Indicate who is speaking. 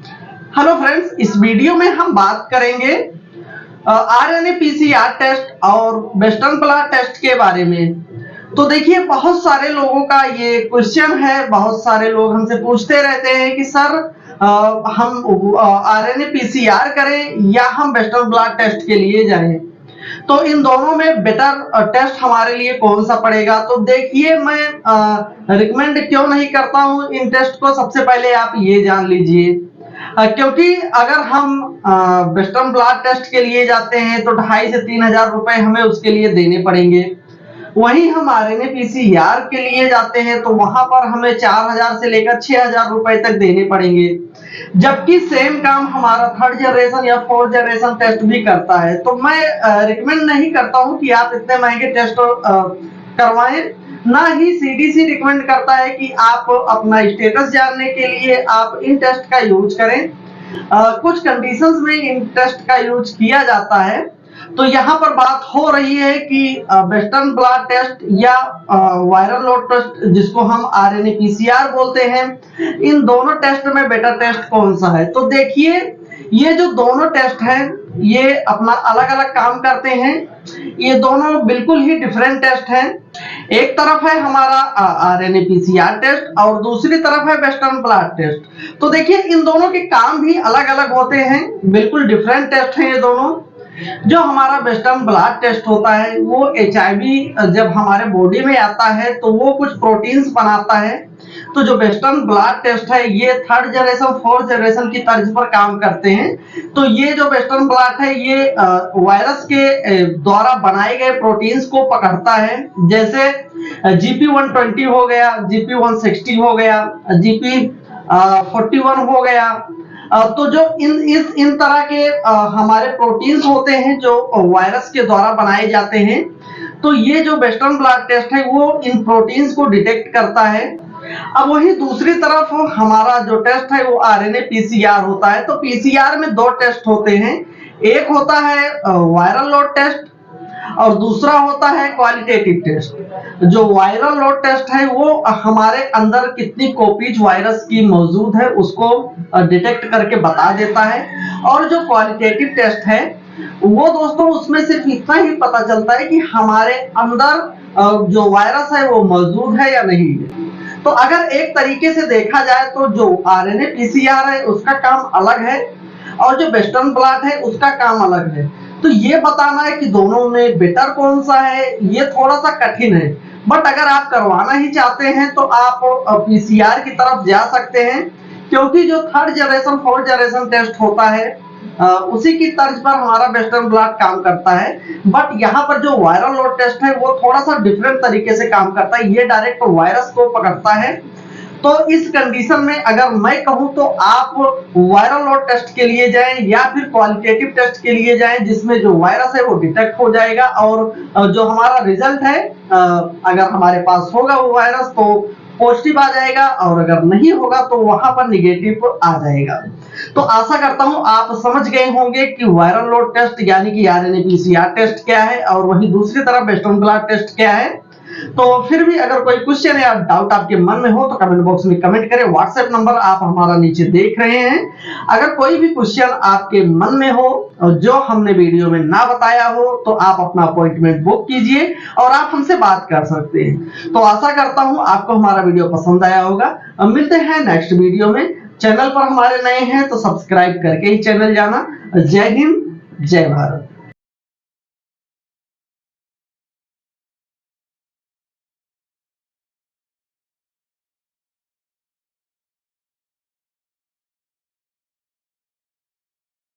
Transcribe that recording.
Speaker 1: Hello friends, इस video में हम बात करेंगे आरएनए-पीसीआर टेस्ट और वेस्टर्न ब्लॉट टेस्ट के बारे में। तो देखिए, बहुत सारे लोगों का ये क्वेश्चन है, बहुत सारे लोग हमसे पूछते रहते हैं कि सर हम आरएनए-पीसीआर करें या हम वेस्टर्न ब्लॉट टेस्ट के लिए जाएं। तो इन दोनों में बेटर टेस्ट हमारे लिए कौन सा पड़ेगा? तो देखिए, मैं रिकमेंड क्यों नहीं करता हूं इन टेस्ट को, सबसे पहले आप ये जान लीजिए। क्योंकि अगर हम वेस्टर्न ब्लॉट टेस्ट के लिए जाते हैं तो 2,500 से 3,000 रुपए हमें उसके लिए देने पड़ेंगे। वहीं हम आरएनए-पीसीआर के लिए जाते हैं तो वहां पर हमें 4,000 से लेकर 6,000 रुपए तक देने पड़ेंगे, जबकि सेम काम हमारा थर्ड जनरेशन या फोर्थ जनरेशन टेस्ट भी करता है। तो मैं रिकमेंड नहीं करता हूं कि आप इतने महंगे टेस्ट करवाएं। ना ही सीडीसी रिकमेंड करता है कि आप अपना स्टेटस जानने के लिए आप इन टेस्ट का यूज करें। कुछ कंडीशंस में इन टेस्ट का यूज किया जाता है। तो यहाँ पर बात हो रही है कि वेस्टर्न ब्लॉट टेस्ट या वायरल लोड टेस्ट, जिसको हम आरएनए-पीसीआर बोलते हैं, इन दोनों टेस्ट में बेटर टेस्ट कौन सा है? तो देखिए, ये जो दोनों टेस्ट हैं ये अपना अलग अलग काम करते हैं। ये दोनों बिल्कुल ही डिफरेंट टेस्ट हैं। एक तरफ है हमारा आरएनए-पीसीआर टेस्ट और दूसरी तरफ है वेस्टर्न ब्लॉट टेस्ट। तो देखिए, इन दोनों के काम भी अलग अलग होते हैं, बिल्कुल डिफरेंट टेस्ट हैं ये दोनों। जो हमारा वेस्टर्न ब्लॉट टेस्ट होता है वो एचआईवी जब हमारे बॉडी में आता है तो वो कुछ प्रोटीन्स बनाता है। तो जो वेस्टर्न ब्लॉट टेस्ट है ये थर्ड जनरेशन फोर्थ जनरेशन की तर्ज पर काम करते हैं। तो ये जो वेस्टर्न ब्लॉट है ये वायरस के द्वारा बनाए गए प्रोटीन्स को पकड़ता है, जैसे GP120 हो गया, GP160 हो गया, GP41 हो गया। तो जो इन तरह के हमारे प्रोटीन्स होते हैं जो वायरस के द्वारा बनाए जाते हैं, तो ये जो वेस्टर्न ब्लॉट टेस्ट है वो इन प्रोटीन्स को डिटेक्ट करता है। अब वही दूसरी तरफ हमारा जो टेस्ट है वो आरएनए-पीसीआर होता है। तो पीसीआर में दो टेस्ट होते हैं, एक होता है वायरल लोड टेस्ट और दूसरा होता है क्वालिटेटिव टेस्ट। जो वायरल लोड टेस्ट है वो हमारे अंदर कितनी कॉपीज वायरस की मौजूद है उसको डिटेक्ट करके बता देता है, और जो क्वालिटेटिव टेस्ट है वो दोस्तों उसमें सिर्फ इतना ही पता चलता है कि हमारे अंदर जो वायरस है वो मौजूद है या नहीं है। तो अगर एक तरीके से देखा जाए तो जो आरएनए-पीसीआर है उसका काम अलग है और जो वेस्टर्न ब्लॉट है उसका काम अलग है। तो ये बताना है कि दोनों में बेटर कौन सा है ये थोड़ा सा कठिन है। बट अगर आप करवाना ही चाहते हैं तो आप पीसीआर की तरफ जा सकते हैं, क्योंकि जो third generation fourth generation test होता है उसी की तर्ज पर हमारा वेस्टर्न ब्लॉट काम करता है। बट यहाँ पर जो वायरल लोड टेस्ट है वो थोड़ा सा डिफरेंट तरीके से काम करता है, ये डायरेक्ट वायरस को पकड़ता है। तो इस कंडीशन में अगर मैं कहूं तो आप वायरल लोड टेस्ट के लिए जाएं या फिर क्वालिटेटिव टेस्ट के लिए जाएं, जिसमें जो वायरस है वो डिटेक्ट हो जाएगा और जो हमारा रिजल्ट है अगर हमारे पास होगा वो वायरस तो पॉजिटिव आ जाएगा, और अगर नहीं होगा तो वहां पर निगेटिव आ जाएगा। तो आशा करता हूं आप समझ गए होंगे कि वायरल लोड टेस्ट यानी कि आरएनए-पीसीआर टेस्ट क्या है और वहीं दूसरी तरफ वेस्टर्न ब्लॉट टेस्ट क्या है। तो फिर भी अगर कोई क्वेश्चन या डाउट आपके मन में हो तो कमेंट बॉक्स में कमेंट करें। व्हाट्सएप नंबर आप हमारा नीचे देख रहे हैं। अगर कोई भी क्वेश्चन आपके मन में हो और जो हमने वीडियो में ना बताया हो तो आप अपना अपॉइंटमेंट बुक कीजिए और आप हमसे बात कर सकते हैं। तो आशा करता हूं आपको हमारा वीडियो पसंद आया होगा। अब मिलते हैं नेक्स्ट वीडियो में। चैनल पर हमारे नए हैं तो सब्सक्राइब करके ही चैनल जाना। जय हिंद, जय भारत।